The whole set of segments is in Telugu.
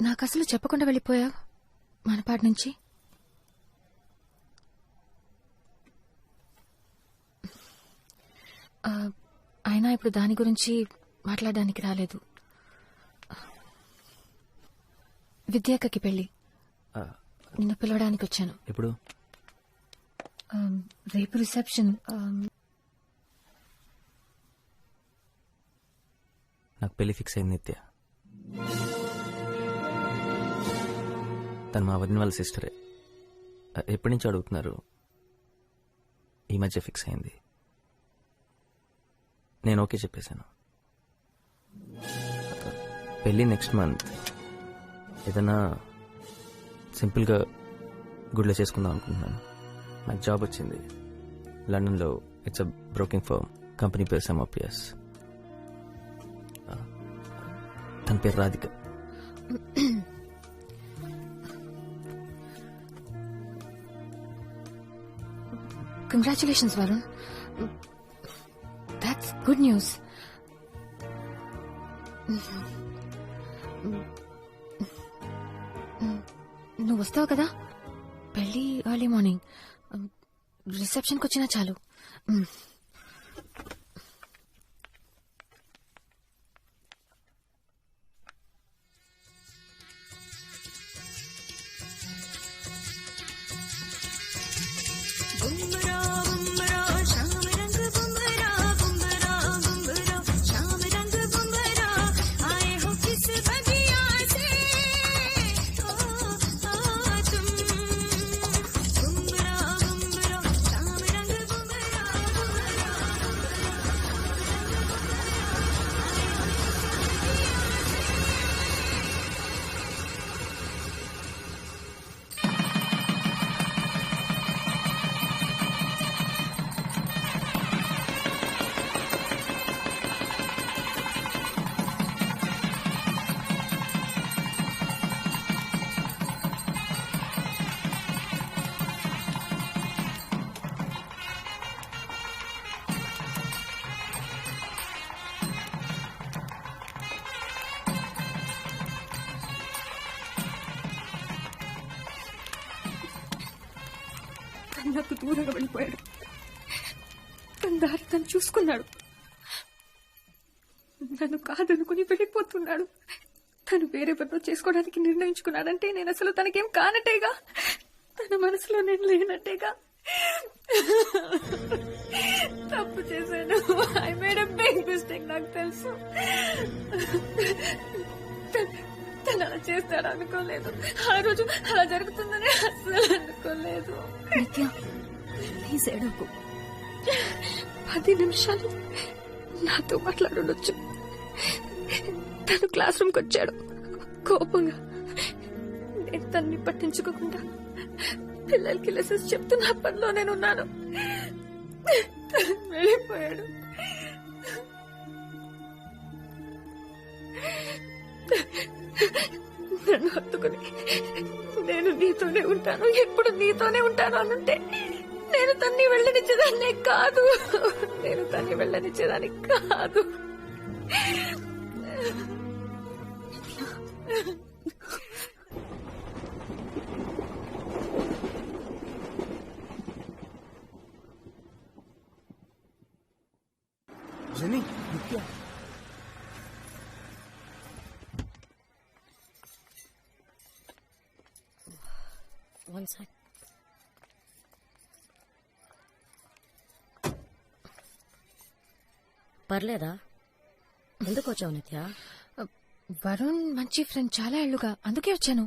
నాకు అసలు చెప్పకుండా వెళ్ళిపోయా మనపాటి నుంచి. అయినా ఇప్పుడు దాని గురించి మాట్లాడడానికి రాలేదు. విద్యాకకి పెళ్లి, నిన్ను పిలవడానికి వచ్చాను. ఎప్పుడు? రేపు రిసెప్షన్. నాకు పెళ్లి ఫిక్స్ అయింది నిత్య. తను మా వదిన వాళ్ళ సిస్టరే. ఎప్పటి నుంచి అడుగుతున్నారు? ఈ మధ్య ఫిక్స్ అయింది. నేను ఓకే చెప్పేశాను. పెళ్ళి నెక్స్ట్ మంత్. ఏదన్నా సింపుల్గా గుడిలో చేసుకుందాం అనుకుంటున్నాను. నాకు జాబ్ వచ్చింది లండన్లో. It's a broking firm. Company పేరు SMOPS. తన పేరు Radhika. Congratulations Varun, that's good news. నువ్వు వస్తావు కదా పెళ్ళి ఎర్లీ మార్నింగ్. రిసెప్షన్కి వచ్చినా చాలు. నాకు దూరంగా వెళ్ళిపోయాడు. తన దారి తను చూసుకున్నాడు. నన్ను కాదనుకుని వెళ్ళిపోతున్నాడు. తను వేరెవరినో చేసుకోవడానికి నిర్ణయించుకున్నాడంటే నేను అసలు తనకేం కానట్టేగా. తన మనసులో నేను లేనట్టేగా. తప్పు చేశాను. I made a big mistake. నాకు తెలుసు. తను అలా చేస్తాడు అనుకోలేదు. ఆ రోజు అలా జరుగుతుందని అసలు అనుకోలేదు. నిత్య, ప్లీజ్ ఏడవకు. 10 నిమిషాలు నాతో మాట్లాడొచ్చు. తను క్లాస్ రూమ్కి వచ్చాడు కోపంగా. నేను తన్ని పట్టించుకోకుండా పిల్లలకి లెసన్స్ చెప్తున్న పనిలో నేనున్నాను. వెళ్ళిపోయాడు. నన్ను హత్తుకుని నేను నీతోనే ఉంటాను, ఎప్పుడు నీతోనే ఉంటాను అనుంటే నేను తన్ని వెళ్ళనిచ్చేదాన్నే కాదు. నేను తన్ని వెళ్ళనిచ్చేదాన్ని కాదు. One sec. పర్లేదా? ఎందుకు వచ్చావు నిత్య? వరుణ్ మంచి ఫ్రెండ్, చాలా ఏళ్లుగా, అందుకే వచ్చాను.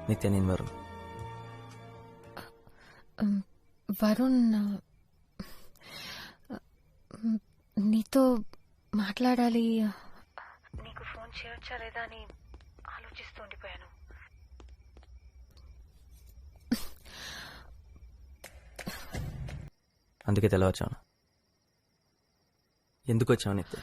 నిత్య, నేను వరుణ్. వరుణ్, నీతో మాట్లాడాలి. నీకు ఫోన్ చేయొచ్చా లేదా అని ఆలోచిస్తూ ఉండిపోయాను. అందుకే తెలవచ్చాను. ఎందుకు వచ్చావు నిత్య?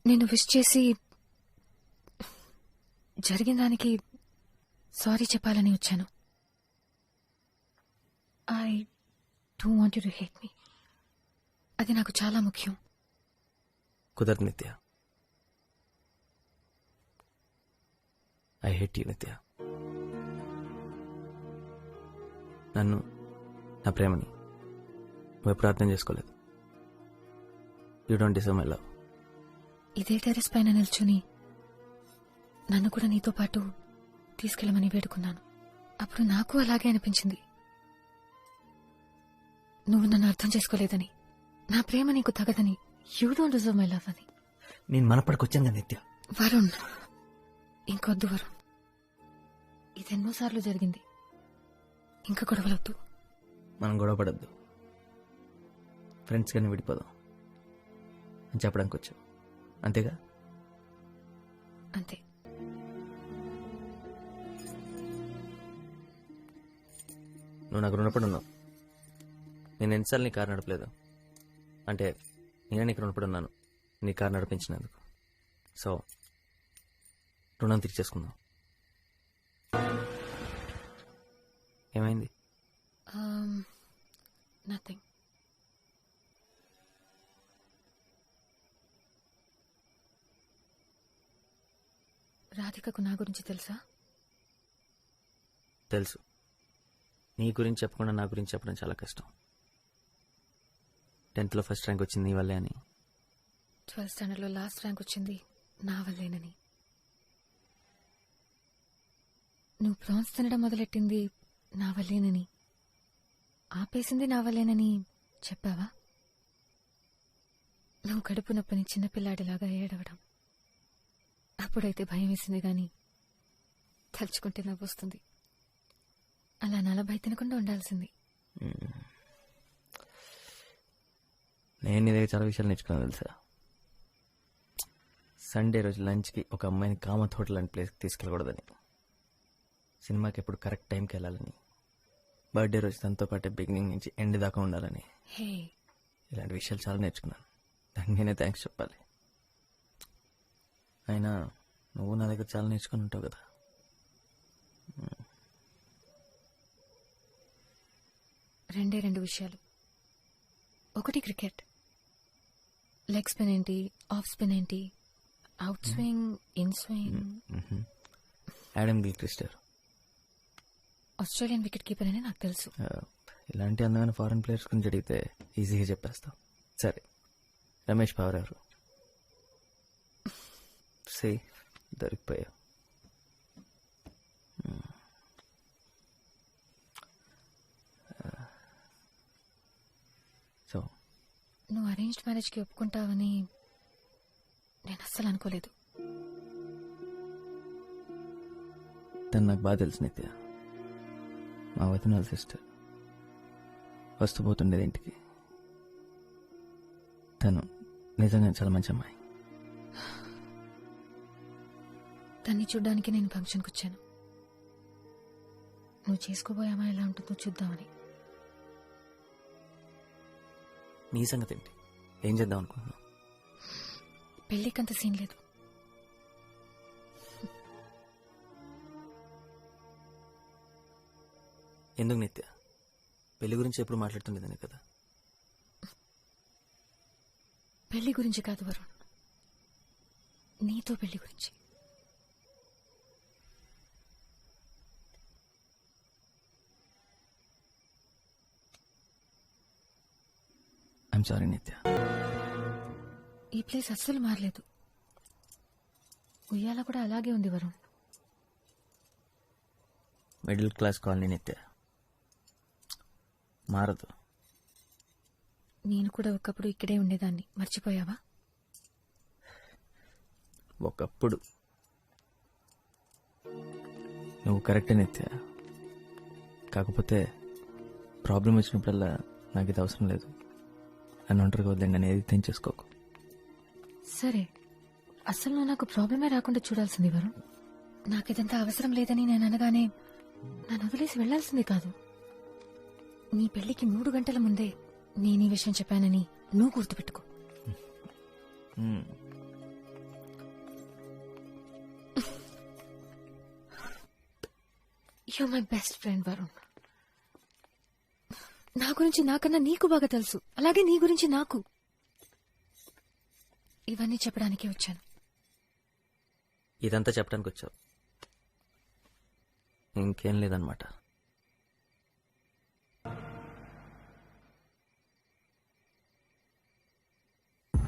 నేను విష్ చేసి జరిగిన దానికి సారీ చెప్పాలని వచ్చాను. I don't want you to hate me. అది నాకు చాలా ముఖ్యం. కుదరదు నిత్య. ఐ హేట్ యూ నిత్య. నన్ను, నా ప్రేమని నువ్వు ఎప్పుడు అర్థం చేసుకోలేదు. You don't deserve my love. ఇదే టెర్రస్ పైన నిల్చుని నన్ను కూడా నీతో పాటు తీసుకెళ్ళమని వేడుకున్నాను. అప్పుడు నాకు అలాగే అనిపించింది. నువ్వు నన్ను అర్థం చేసుకోలేదని, నా ప్రేమ నీకు తగదని, you don't deserve my love అని. నేను మనపడికొచ్చాను కదా నిత్య. వరుణ్, ఇంకొద్దు వరుణ్. ఇదెన్నోసార్లు జరిగింది. ఇంకా గొడవలొద్దు. మనం గొడవ పడద్దు. ఫ్రెండ్స్ కానీ విడిపోదాం అని చెప్పడానికి వచ్చావు, అంతేగా? అంతే. నువ్వు నాకు రుణపడి ఉన్నావు. నేను ఎన్నిసార్లు నీ కారు నడపలేదు. అంటే నేనే నీకు రుణపడి ఉన్నాను నీ కారు నడిపించినందుకు. సో రుణం తీర్చేసుకుందాం. ఏమైంది? నథింగ్. రాధికకు నా గురించి తెలుసా? తెలుసు. నీ గురించి చెప్పకుండా నా గురించి చెప్పడం చాలా కష్టం. 10th ఫస్ట్ ర్యాంక్ వచ్చింది నీ వల్లే అని. 12th స్టాండర్డ్లో లాస్ట్ ర్యాంక్ వచ్చింది నా వల్లేనని. నువ్వు ప్రాన్స్ తినడం మొదలెట్టింది నా వల్లేనని, ఆపేసింది నా వల్లేనని చెప్పావా? నువ్వు కడుపు నొప్పని చిన్నపిల్లాడిలాగా ఏడవడం అప్పుడైతే భయం వేసింది, గాని తలుచుకుంటే నవ్వొస్తుంది. అలా 40 తినకుండా ఉండాల్సింది. నేను నీ దగ్గర చాలా విషయాలు నేర్చుకున్నాను తెలుసా. సండే రోజు లంచ్కి ఒక అమ్మాయిని కామత్ హోటల్ లాంటి ప్లేస్కి తీసుకెళ్ళకూడదని, సినిమాకి ఎప్పుడు కరెక్ట్ టైంకి వెళ్ళాలని, బర్త్డే రోజు తనతో పాటే బిగినింగ్ నుంచి ఎండ్ దాకా ఉండాలని, హే, ఇలాంటి విషయాలు చాలా నేర్చుకున్నాను. దానికి నేనే థ్యాంక్స్ చెప్పాలి. అయినా నువ్వు నా దగ్గర చాలా నేర్చుకుని ఉంటావు కదా. రెండు విషయాలు. ఒకటి క్రికెట్. లెగ్ స్పిన్ ఏంటి, ఆఫ్ స్పిన్ ఏంటి, out swing, in swing. Adam Gilchrist Australian wicket keeper అని నాకు తెలుసు. ఇలాంటి అందమైన ఫారెన్ ప్లేయర్స్ గురించి అడిగితే ఈజీగా చెప్పేస్తాం. సరే, రమేష్ పవర్ ఎవరు? సే దొరికిపోయావు. సో నువ్వు అరేంజ్డ్ మ్యారేజ్కి ఒప్పుకుంటావని నేను అస్సలు అనుకోలేదు. తను నాకు బాగా తెలుసు నిత్య. మా వదిన సిస్టర్. వస్తూ పోతుండేది ఇంటికి. తను నిజంగా చాలా మంచి అమ్మాయి. తన్ని చూడ్డానికి నేను ఫంక్షన్కి వచ్చాను. నువ్వు చేసుకోబోయే అమ్మాయి ఎలా ఉంటుందో చూద్దామని. నీ సంగతి ఏంటి? ఏం చేద్దాం అనుకుంటున్నావు? పెళ్ళికంత సీన్ లేదు. ఎందుకు నిత్య? పెళ్లి గురించి ఎప్పుడు మాట్లాడుతుండేదాన్ని కదా. పెళ్లి గురించి కాదు వరుణ్, నీతో పెళ్లి గురించి. ఐఎమ్ సారీ నిత్య. ఈ ప్లేస్ అస్సలు మారలేదు. ఉయ్యాల కూడా అలాగే ఉంది వరుణ్. మిడిల్ క్లాస్ కాలనీ నిత్య, మారదు. నేను కూడా ఒకప్పుడు ఇక్కడే ఉండేదాన్ని, మర్చిపోయావా? ఒకప్పుడు నువ్వు కరెక్టే నిత్య. కాకపోతే ప్రాబ్లం వచ్చినప్పుడల్లా నాకు ఇది అవసరం లేదు, నన్ను ఒంటరిగా వద్దండి అని ఏది తెంచేసుకోకు. సరే, అసలు నువ్వు నాకు ప్రాబ్లమే రాకుండా చూడాల్సింది వరుణ్. నాకిదంతా అవసరం లేదని నేను అనగానే నన్ను వదిలేసి వెళ్లాల్సిందే కాదు. నీ పెళ్లికి 3 గంటల ముందే నేను ఈ విషయం చెప్పానని నువ్వు గుర్తుపెట్టుకో. You're my best friend, Varun. నా గురించి నాకన్నా నీకు బాగా తెలుసు, అలాగే నీ గురించి నాకు. ఇవన్నీ చెప్పడానికి వచ్చాను. ఇదంతా చెప్పడానికి వచ్చావు, ఇంకేం లేదనమాట.